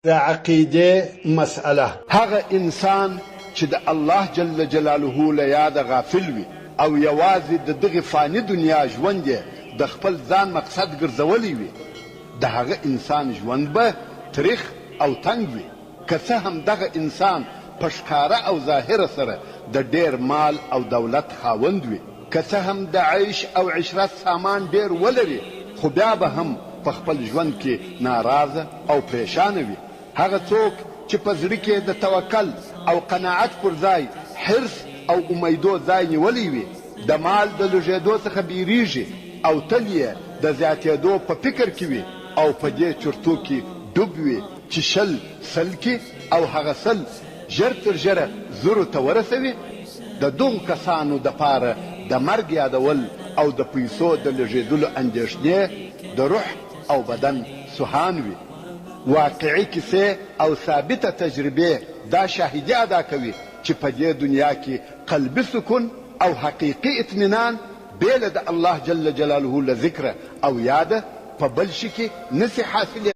د عقیدې مسأله هغه انسان چې د الله جل جلاله له یاده غافل وي او یوازې د دغه فانی دنیا ژوند یې د خپل ځان مقصد ګرځولی وي د هغه انسان ژوند به تریخ او تنګ وي که څه هم دغه انسان په ښکاره او ظاهره سره د ډیر مال او دولت خاوند وي که څه هم د عیش او عشرت سامان ډیر ولري خو بیا به هم په خپل ژوند کې ناراضه او پریشانه وي هغه څوک چې په زړه کې د توکل او قناعت پر ځای حرص او امیدو ځای نیولی وي د مال د لږېدو څخه بیریږي او تل یې د زیاتېدو په فکر کې وي او په دې چرتو کې ډوب وي چې شل سل کې او هغه سل ژر تر ژره زرو ته ورسوي د دغو کسانو دپاره د مرګ یادول او د پیسو د لږېدلو اندېښنې د روح او بدن سوهان وي واقعي کیسې او ثابته تجربې دا شاهدي ادا کوي چې په دې دنیا کې قلبي سکون او حقیقي اطمینان بېله د الله جل جلاله له ذکره او یاده په بل شي کې نسي حاصلې